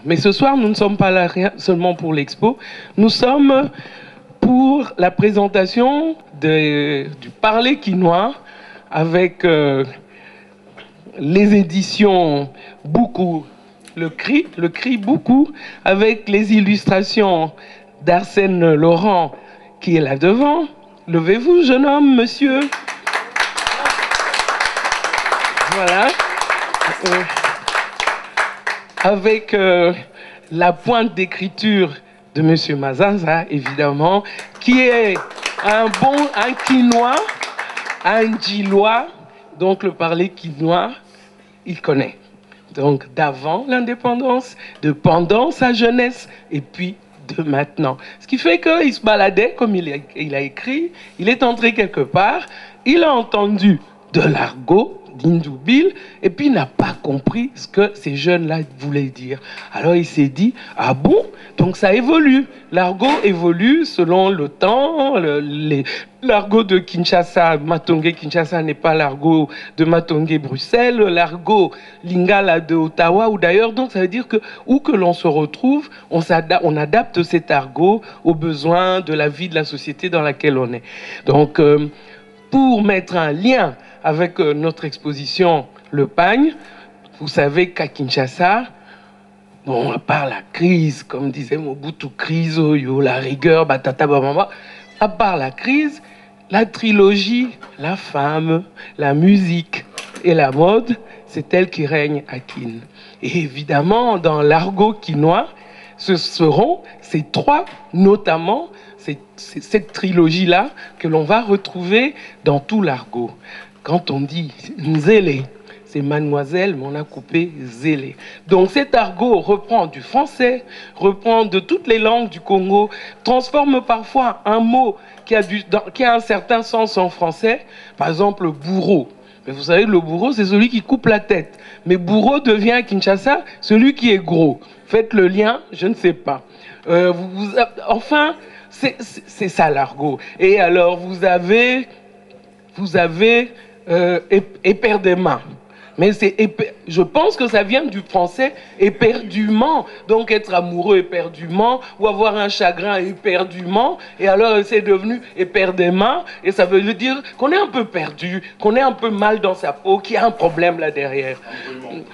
Mais ce soir, nous ne sommes pas là seulement pour l'expo, nous sommes pour la présentation du Parler quinois avec les éditions Beaucoup, le cri Beaucoup, avec les illustrations d'Arsène Laurent qui est là devant. Levez-vous, jeune homme, monsieur. Voilà. Avec la pointe d'écriture de M. Mazanza, évidemment, qui est un quinois, un djilois, donc le parler quinois, il connaît. Donc d'avant l'indépendance, de pendant sa jeunesse, et puis de maintenant. Ce qui fait qu'il se baladait, comme il a écrit, il est entré quelque part, il a entendu de l'argot, d'Indoubil, et puis il n'a pas compris ce que ces jeunes-là voulaient dire. Alors il s'est dit, ah bon, donc ça évolue. L'argot évolue selon le temps. L'argot de Kinshasa, Matonge Kinshasa n'est pas l'argot de Matonge Bruxelles, l'argot Lingala de Ottawa, ou d'ailleurs, donc ça veut dire que où que l'on se retrouve, on adapte cet argot aux besoins de la vie de la société dans laquelle on est. Donc, pour mettre un lien avec notre exposition Le Pagne, vous savez qu'à Kinshasa, bon, à part la crise, comme disait Mobutu, crise, la rigueur, batata, babamba, à part la crise, la trilogie, la femme, la musique et la mode, c'est elle qui règne à Kin. Et évidemment, dans l'argot quinois, ce seront ces trois, notamment, cette trilogie-là que l'on va retrouver dans tout l'argot. Quand on dit Nzélé, c'est mademoiselle, mais on a coupé zélé. Donc cet argot reprend du français, reprend de toutes les langues du Congo, transforme parfois un mot qui a un certain sens en français, par exemple bourreau. Mais vous savez, le bourreau, c'est celui qui coupe la tête. Mais bourreau devient à Kinshasa celui qui est gros. Faites le lien, je ne sais pas. Enfin, c'est ça l'argot. Et alors, vous avez éperdument. Mais je pense que ça vient du français éperdument. Donc être amoureux éperdument ou avoir un chagrin éperdument. Et alors c'est devenu éperdument. Et ça veut dire qu'on est un peu perdu, qu'on est un peu mal dans sa peau, qu'il y a un problème là derrière.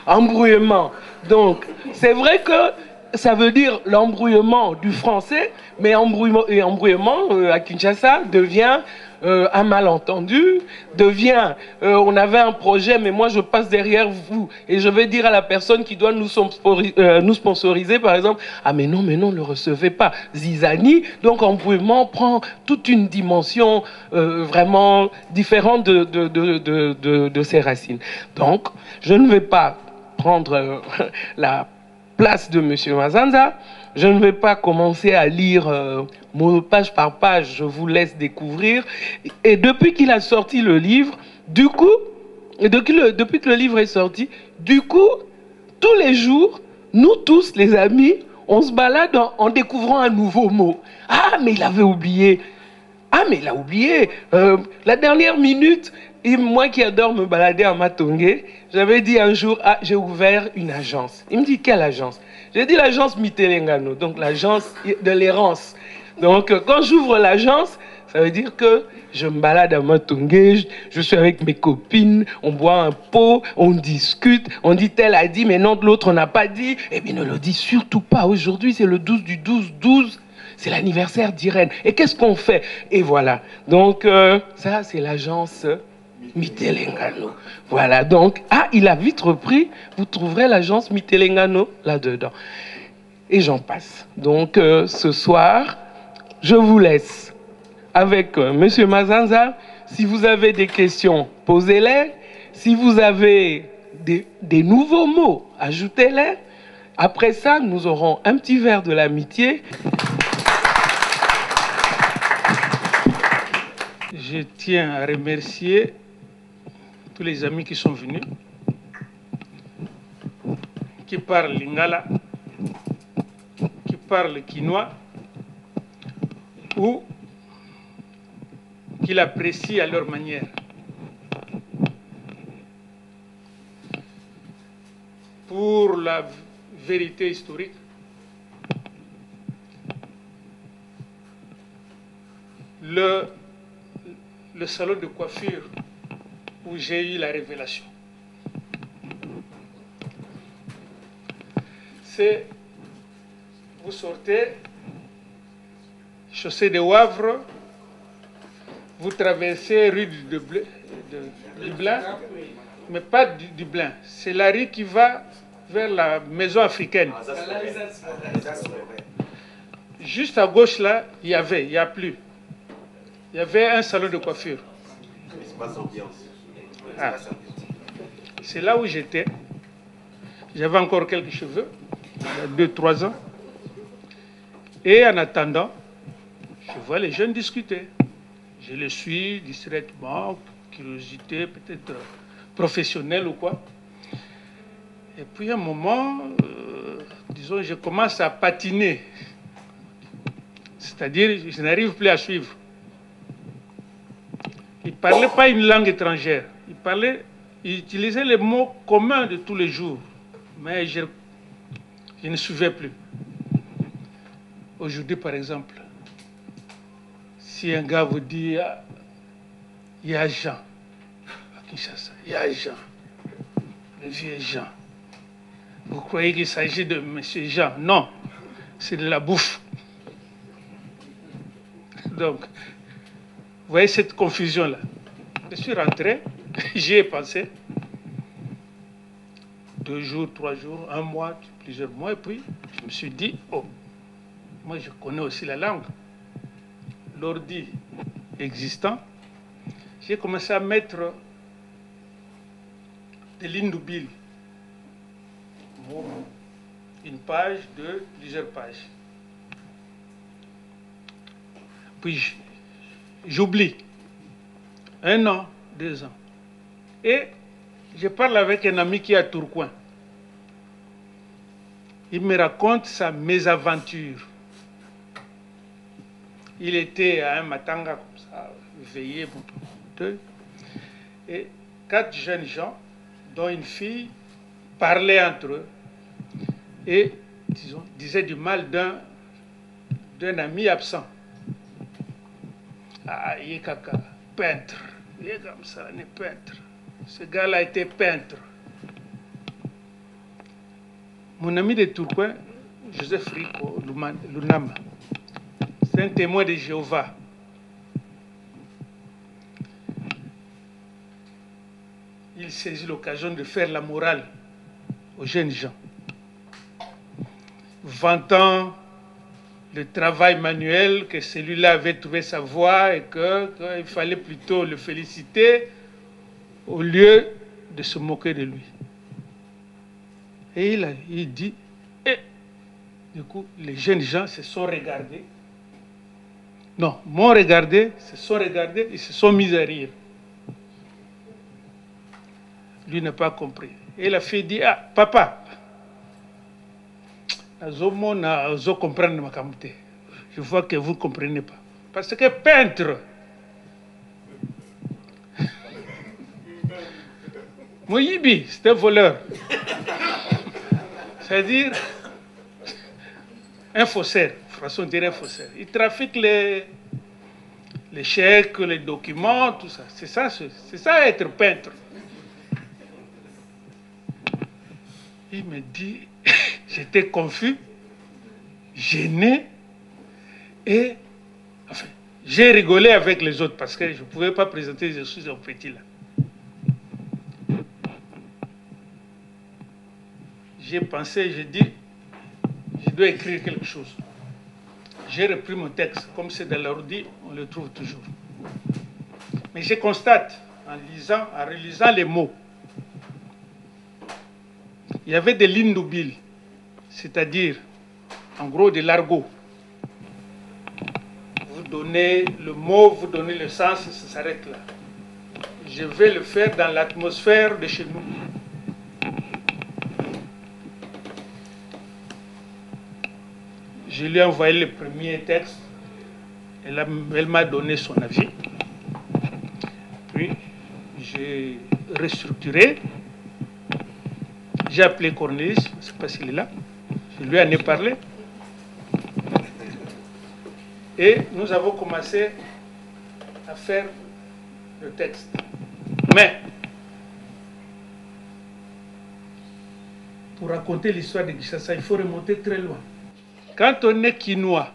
Embrouillement. Donc c'est vrai que ça veut dire l'embrouillement du français, mais embrouillement à Kinshasa devient un malentendu, devient on avait un projet, mais moi je passe derrière vous et je vais dire à la personne qui doit nous sponsoriser, par exemple, ah mais non, ne le recevez pas. Zizani, donc embrouillement prend toute une dimension vraiment différente de ses racines. Donc, je ne vais pas prendre la place de M. Mazanza. Je ne vais pas commencer à lire page par page, je vous laisse découvrir. Et depuis qu'il a sorti le livre, du coup, depuis que le livre est sorti, du coup, tous les jours, nous tous, les amis, on se balade en découvrant un nouveau mot. Ah, mais il avait oublié. Ah, mais il a oublié. La dernière minute, moi qui adore me balader en Matonge, j'avais dit un jour, ah, j'ai ouvert une agence. Il me dit, quelle agence? J'ai dit l'agence Mitelengano, donc l'agence de l'errance. Donc, quand j'ouvre l'agence, ça veut dire que je me balade à Matonge, je suis avec mes copines, on boit un pot, on discute, on dit tel a dit, mais non, de l'autre on n'a pas dit. Eh bien, ne le dis surtout pas. Aujourd'hui, c'est le 12 du 12-12. C'est l'anniversaire d'Irène. Et qu'est-ce qu'on fait? Et voilà. Donc, ça, c'est l'agence Mitelengano. Voilà. Donc, ah, il a vite repris. Vous trouverez l'agence Mitelengano là-dedans. Et j'en passe. Donc, ce soir, je vous laisse avec M. Mazanza. Si vous avez des questions, posez-les. Si vous avez des nouveaux mots, ajoutez-les. Après ça, nous aurons un petit verre de l'amitié. Je tiens à remercier tous les amis qui sont venus, qui parlent lingala, qui parlent quinois, ou qui l'apprécient à leur manière. Pour la vérité historique. Le salon de coiffure où j'ai eu la révélation. C'est, vous sortez, chaussée de Wavre, vous traversez rue du Dublin, mais pas du Dublin. C'est la rue qui va vers la maison africaine. Juste à gauche là, il n'y a plus. Il y avait un salon de coiffure. Ah. C'est là où j'étais. J'avais encore quelques cheveux, il y a 2-3 ans. Et en attendant, je vois les jeunes discuter. Je les suis distraitement, curiosité peut-être professionnelle ou quoi. Et puis à un moment, disons, je commence à patiner. C'est-à-dire, je n'arrive plus à suivre. Il ne parlait pas une langue étrangère. Il utilisait les mots communs de tous les jours. Mais je ne suivais plus. Aujourd'hui, par exemple, si un gars vous dit il y a Jean, à Kinshasa, il y a Jean, le vieux Jean, vous croyez qu'il s'agit de M. Jean? Non, c'est de la bouffe. Donc, vous voyez cette confusion-là. Je suis rentré, j'y ai pensé. 2 jours, 3 jours, 1 mois, plusieurs mois, et puis je me suis dit, oh, moi je connais aussi la langue. L'ordi existant, j'ai commencé à mettre des lignes d'oubli. Une page, 2, plusieurs pages. Puis j'oublie. 1 an, 2 ans. Et je parle avec un ami qui est à Tourcoing. Il me raconte sa mésaventure. Il était à un matanga comme ça, veillé, et 4 jeunes gens, dont une fille, parlaient entre eux et, disons, disaient du mal d'un ami absent. Ah, il est caca, peintre. Il est comme ça, il est peintre. Ce gars-là était peintre. Mon ami de Tourcoing, Joseph Rico Lunama, c'est un témoin de Jéhovah. Il saisit l'occasion de faire la morale aux jeunes gens, vantant le travail manuel, que celui-là avait trouvé sa voie et qu'il fallait plutôt le féliciter au lieu de se moquer de lui. Et il dit, et du coup, les jeunes gens se sont regardés. Non, m'ont regardé, se sont regardés, ils se sont mis à rire. Lui n'a pas compris. Et la fille dit, ah, papa, je vois que vous ne comprenez pas. Parce que peintre, Moyibi, c'est un voleur. C'est-à-dire, un faussaire. François dirait un faussaire. Il trafique les chèques, les documents, tout ça. C'est ça être peintre. Il me dit, j'étais confus, gêné, et enfin, j'ai rigolé avec les autres parce que je ne pouvais pas présenter les choses au petit là. J'ai pensé, j'ai dit, je dois écrire quelque chose. J'ai repris mon texte, comme c'est dans l'ordi, on le trouve toujours. Mais je constate, en relisant les mots, il y avait des lignes d'oubli, c'est-à-dire, en gros, de l'argot. Vous donnez le mot, vous donnez le sens, ça s'arrête là. Je vais le faire dans l'atmosphère de chez nous. Je lui ai envoyé le premier texte. Elle m'a donné son avis. Puis, j'ai restructuré. J'ai appelé Cornelis, je ne sais pas s'il est là. Je lui en ai parlé. Et nous avons commencé à faire le texte. Mais, pour raconter l'histoire de Kinshasa, il faut remonter très loin. Quand on est quinois,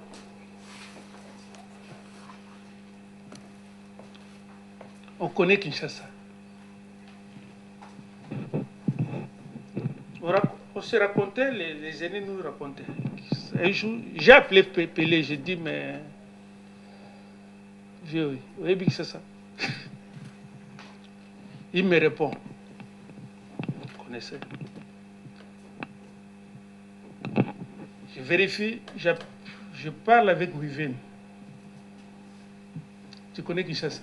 on connaît Kinshasa. On se racontait, les aînés nous racontaient. Un jour, j'ai appelé Pelé, j'ai dit, mais vieux, oui, vous voyez Kinshasa. Il me répond, vous connaissez. Je vérifie, je parle avec Wivine. Tu connais Kinshasa?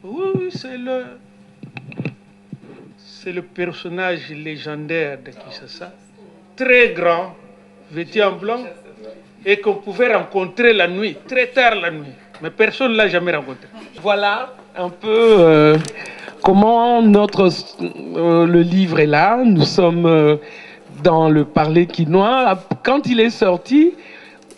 Oui, c'est le personnage légendaire de Kinshasa, très grand, vêtu en blanc, et qu'on pouvait rencontrer la nuit, très tard la nuit. Mais personne ne l'a jamais rencontré. Voilà un peu comment le livre est là. Nous sommes dans le parler quinois. Quand il est sorti,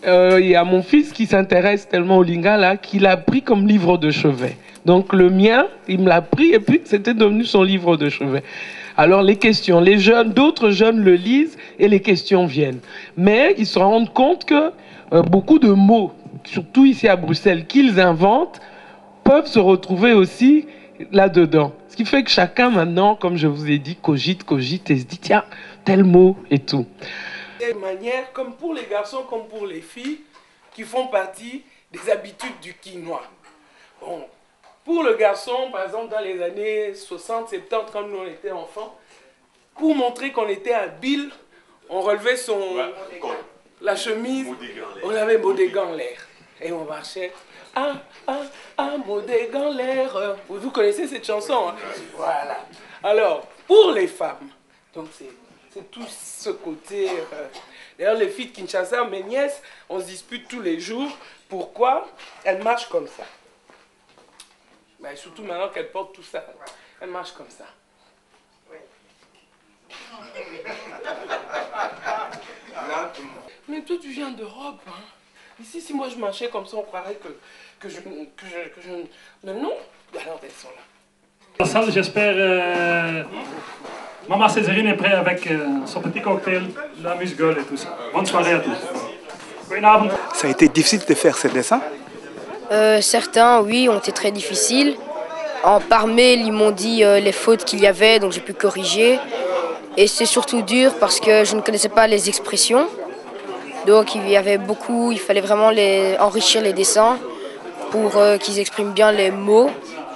il y a mon fils qui s'intéresse tellement au lingala qu'il l'a pris comme livre de chevet. Donc le mien, il me l'a pris et puis c'était devenu son livre de chevet. Alors les questions, les jeunes, d'autres jeunes le lisent et les questions viennent. Mais ils se rendent compte que beaucoup de mots, surtout ici à Bruxelles, qu'ils inventent, peuvent se retrouver aussi là-dedans. Ce qui fait que chacun maintenant, comme je vous ai dit, cogite et se dit tiens, tel mot et tout. Des manières, comme pour les garçons, comme pour les filles, qui font partie des habitudes du quinois. Bon. Pour le garçon, par exemple, dans les années 60, 70, quand nous on était enfants, pour montrer qu'on était habile, on relevait la chemise, on avait Modégan en l'air. Et on marchait. Modégan en l'air. Vous connaissez cette chanson, hein? Voilà. Alors, pour les femmes, donc c'est tout ce côté. D'ailleurs, les filles de Kinshasa, mes nièces, on se dispute tous les jours. Pourquoi? Elles marchent comme ça. Ben, surtout maintenant qu'elle porte tout ça, elle marche comme ça. Mais toi, tu viens d'Europe. Hein? Ici, si moi je marchais comme ça, on croirait que je... Mais non, alors elles sont là. Salle, j'espère... Maman Césarine est prête avec son petit cocktail, la musicale et tout ça. Bonne soirée à tous. Goedenavond. Ça a été difficile de faire ces dessins? Certains, oui, ont été très difficiles. Par mail, ils m'ont dit les fautes qu'il y avait, donc j'ai pu corriger. Et c'est surtout dur parce que je ne connaissais pas les expressions. Donc il y avait beaucoup, il fallait vraiment enrichir les dessins pour qu'ils expriment bien les mots,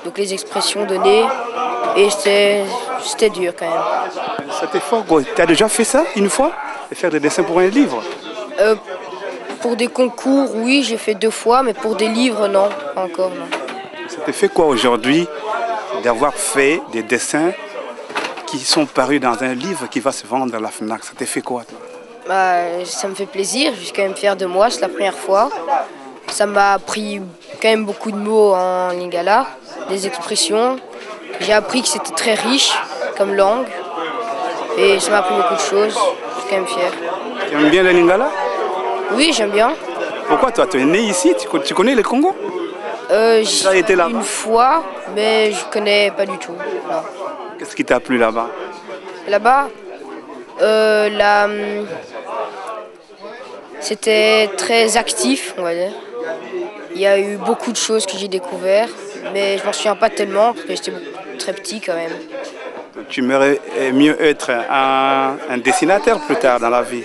donc les expressions données. Et c'était dur quand même. C'était fort, quoi. Tu as déjà fait ça une fois? De faire des dessins pour un livre? Pour des concours, oui, j'ai fait 2 fois, mais pour des livres, non, pas encore, non. Ça te fait quoi aujourd'hui d'avoir fait des dessins qui sont parus dans un livre qui va se vendre à la FNAC? Ça te fait quoi, toi? Ça me fait plaisir, je suis quand même fière de moi, c'est la première fois. Ça m'a appris quand même beaucoup de mots en lingala, des expressions. J'ai appris que c'était très riche comme langue et ça m'a appris beaucoup de choses, je suis quand même fière. Tu aimes bien le lingala? Oui, j'aime bien. Pourquoi toi, tu es né ici? Tu connais le Congo? J'y ai été là-bas une fois, mais je connais pas du tout. Qu'est-ce qui t'a plu là-bas? Là-bas, c'était très actif, on va dire. Il y a eu beaucoup de choses que j'ai découvertes, mais je m'en souviens pas tellement, parce que j'étais très petit quand même. Tu aimerais mieux être un dessinateur plus tard dans la vie?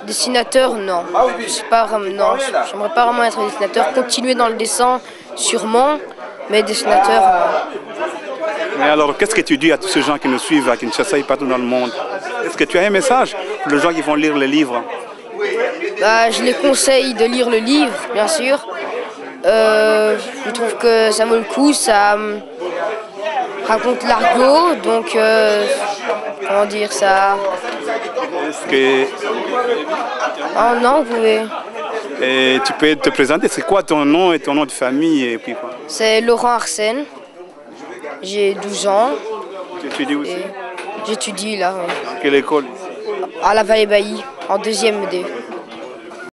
Dessinateur, non. Non, j'aimerais pas vraiment être dessinateur. Continuer dans le dessin, sûrement, mais dessinateur, non. Mais alors, qu'est-ce que tu dis à tous ces gens qui nous suivent à Kinshasa et partout dans le monde? Est-ce que tu as un message pour les gens qui vont lire les livres? Je les conseille de lire le livre, bien sûr. Je trouve que ça vaut le coup, ça raconte l'argot, donc comment dire ça? Est-ce que... Oh non, vous pouvez. Et tu peux te présenter, c'est quoi ton nom et ton nom de famille et puis quoi? C'est Laurent Arsène, j'ai 12 ans. Tu étudies aussi? J'étudie là, oui. Dans quelle école? À la Vallée Bailly. en deuxième D.